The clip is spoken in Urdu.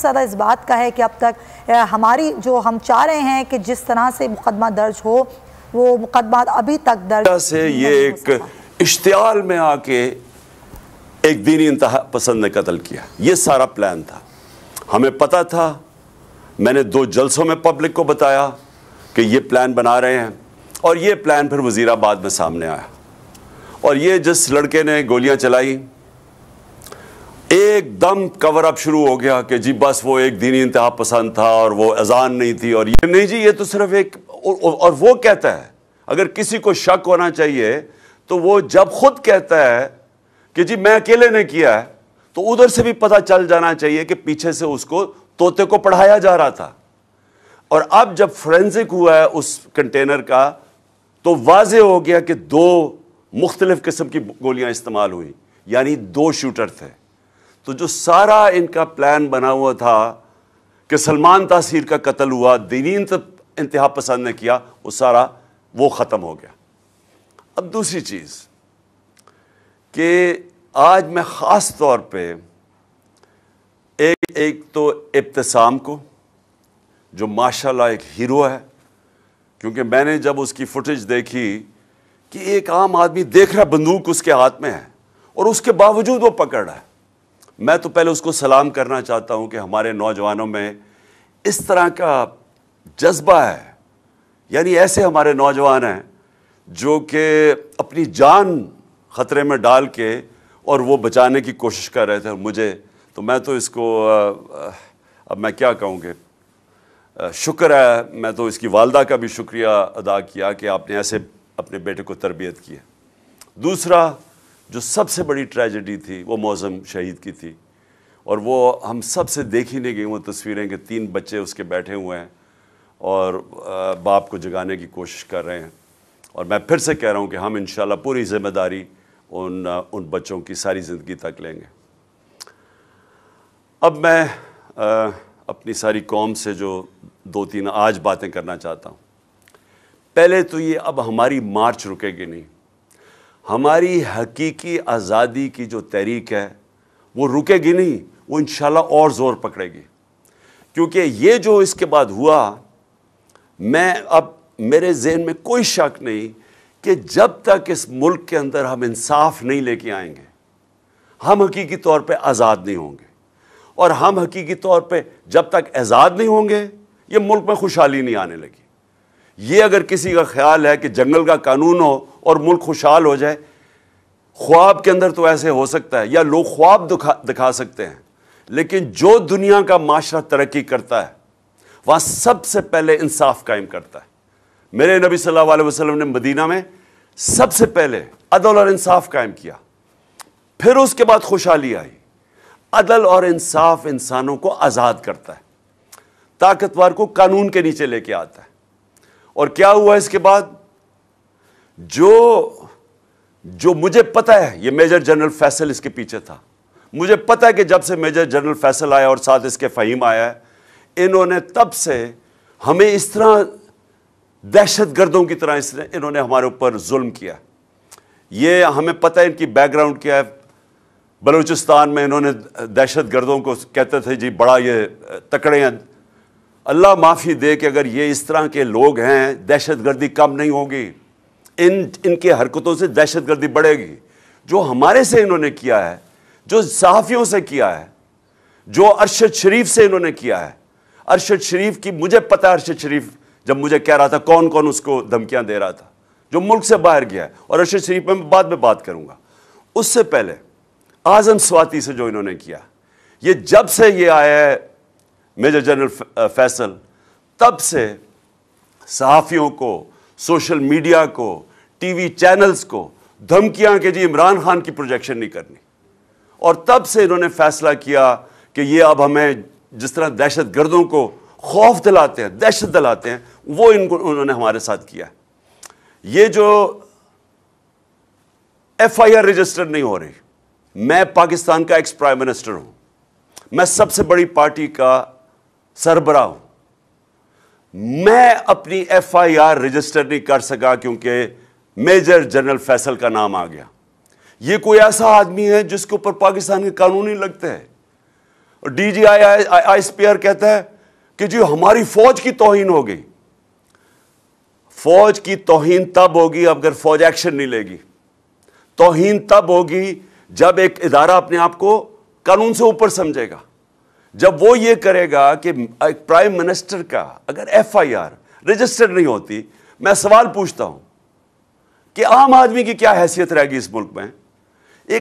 زیادہ اس بات کا ہے کہ اب تک ہماری جو ہم چاہ رہے ہیں کہ جس طرح سے مقدمہ درج ہو وہ مقدمات ابھی تک درج سے یہ ایک اشتعال میں آ کے ایک دینی انتہا پسند نے قتل کیا. یہ سارا پلان تھا, ہمیں پتا تھا. میں نے 2 جلسوں میں پبلک کو بتایا کہ یہ پلان بنا رہے ہیں, اور یہ پلان پھر وزیر آباد میں سامنے آیا. اور یہ جس لڑکے نے گولیاں چلائی ایک دم کور اپ شروع ہو گیا کہ جی بس وہ ایک دینی انتہا پسند تھا اور وہ اذان نہیں تھی, اور یہ نہیں جی یہ تو صرف ایک. اور وہ کہتا ہے, اگر کسی کو شک ہونا چاہیے تو وہ جب خود کہتا ہے کہ جی میں اکیلے نے کیا ہے, تو ادھر سے بھی پتہ چل جانا چاہیے کہ پیچھے سے اس کو طوطے کو پڑھایا جا رہا تھا. اور اب جب فورینزک ہوا ہے اس کنٹینر کا تو واضح ہو گیا کہ 2 مختلف قسم کی گولیاں استعمال ہوئی, یعنی 2 شوٹر تھے. تو جو سارا ان کا پلان بنا ہوا تھا کہ سلمان تاثیر کا قتل ہوا, دینی انتہا پسند نے کیا, وہ سارا وہ ختم ہو گیا. اب دوسری چیز کہ آج میں خاص طور پہ ایک تو ابتسام کو, جو ماشاءاللہ ایک ہیرو ہے, کیونکہ میں نے جب اس کی فوٹیج دیکھی کہ ایک عام آدمی دیکھ رہا بندوق اس کے ہاتھ میں ہے اور اس کے باوجود وہ پکڑ رہا ہے. میں تو پہلے اس کو سلام کرنا چاہتا ہوں کہ ہمارے نوجوانوں میں اس طرح کا جذبہ ہے. یعنی ایسے ہمارے نوجوان ہیں جو کہ اپنی جان خطرے میں ڈال کے اور وہ بچانے کی کوشش کر رہے تھے. مجھے تو میں تو اس کو اب میں کیا کہوں گے, شکر ہے, میں تو اس کی والدہ کا بھی شکریہ ادا کیا کہ آپ نے ایسے اپنے بیٹے کو تربیت کی ہے. دوسرا جو سب سے بڑی ٹریجڈی تھی وہ معظم شہید کی تھی, اور وہ ہم سب سے دیکھی نہیں گئی وہ تصویریں کہ 3 بچے اس کے بیٹھے ہوئے ہیں اور باپ کو جگانے کی کوشش کر رہے ہیں. اور میں پھر سے کہہ رہا ہوں کہ ہم انشاءاللہ پوری ذمہ داری ان بچوں کی ساری زندگی تک لیں گے. اب میں اپنی ساری قوم سے جو 2-3 آج باتیں کرنا چاہتا ہوں. پہلے تو یہ, اب ہماری مارچ رکے گی نہیں. ہماری حقیقی آزادی کی جو تحریک ہے وہ رکے گی نہیں, وہ انشاءاللہ اور زور پکڑے گی. کیونکہ یہ جو اس کے بعد ہوا, اب میرے ذہن میں کوئی شک نہیں کہ جب تک اس ملک کے اندر ہم انصاف نہیں لے کے آئیں گے, ہم حقیقی طور پہ آزاد نہیں ہوں گے. اور ہم حقیقی طور پہ جب تک آزاد نہیں ہوں گے, یہ ملک میں خوشحالی نہیں آنے لگی. یہ اگر کسی کا خیال ہے کہ جنگل کا قانون ہو اور ملک خوشحال ہو جائے, خواب کے اندر تو ایسے ہو سکتا ہے, یا لوگ خواب دکھا سکتے ہیں, لیکن جو دنیا کا معاشرہ ترقی کرتا ہے وہاں سب سے پہلے انصاف قائم کرتا ہے. میرے نبی صلی اللہ علیہ وسلم نے مدینہ میں سب سے پہلے عدل اور انصاف قائم کیا, پھر اس کے بعد خوشحالی آئی. عدل اور انصاف انسانوں کو آزاد کرتا ہے, طاقتور کو قانون کے نیچے لے کے آتا ہے. اور کیا ہوا اس کے بعد, جو مجھے پتہ ہے, یہ میجر جنرل فیصل اس کے پیچھے تھا. مجھے پتہ ہے کہ جب سے میجر جنرل فیصل آیا اور ساتھ اس کے فہیم آیا ہے, انہوں نے تب سے ہمیں اس طرح دہشت گردوں کی طرح انہوں نے ہمارے اوپر ظلم کیا. یہ ہمیں پتہ ہے ان کی بیک گراؤنڈ کیا ہے. بلوچستان میں انہوں نے دہشت گردوں کو کہتے تھے جی بڑا یہ تکڑے ہیں. اللہ معافی دے کہ اگر یہ اس طرح کے لوگ ہیں, دہشت گردی کم نہیں ہوگی. ان کے حرکتوں سے دہشت گردی بڑھے گی. جو ہمارے سے انہوں نے کیا ہے, جو صحافیوں سے کیا ہے, جو ارشد شریف سے انہوں نے کیا ہے. ارشد شریف کی مجھے پتہ ہے, ارشد شریف جب مجھے کہہ رہا تھا کون کون اس کو دھمکیاں دے رہا تھا, جو ملک سے باہر گیا ہے. اور ارشد شریف میں بعد میں بات کروں گا. اس سے پہلے اعظم سواتی سے جو انہوں نے کیا, یہ جب سے یہ آیا ہے میجر جنرل فیصل, تب سے صحافیوں کو, سوشل میڈیا کو, ٹی وی چینلز کو دھمکیاں کہ جی عمران خان کی پروجیکشن نہیں کرنی. اور تب سے انہوں نے فیصلہ کیا کہ یہ اب ہمیں جس طرح دہشت گردوں کو خوف دلاتے ہیں, دہشت دلاتے ہیں, وہ انہوں نے ہمارے ساتھ کیا. یہ جو FIR رجسٹر نہیں ہو رہی, میں پاکستان کا ایکس پرائم منسٹر ہوں, میں سب سے بڑی پارٹی کا سربراہ ہوں, میں اپنی FIR رجسٹر نہیں کر سکا کیونکہ میجر جنرل فیصل کا نام آ گیا. یہ کوئی ایسا آدمی ہے جس کے اوپر پاکستان کے قانون نہیں لگتے ہیں. ڈی جی آئی اسپیئر کہتا ہے کہ جی ہماری فوج کی توہین ہو گئی. فوج کی توہین تب ہوگی اگر فوج ایکشن نہیں لے گی. توہین تب ہوگی جب ایک ادارہ اپنے آپ کو قانون سے اوپر سمجھے گا. جب وہ یہ کرے گا کہ ایک پرائم منسٹر کا اگر ایف آئی آر رجسٹرڈ نہیں ہوتی, میں سوال پوچھتا ہوں کہ عام آدمی کی کیا حیثیت رہے گی اس ملک میں؟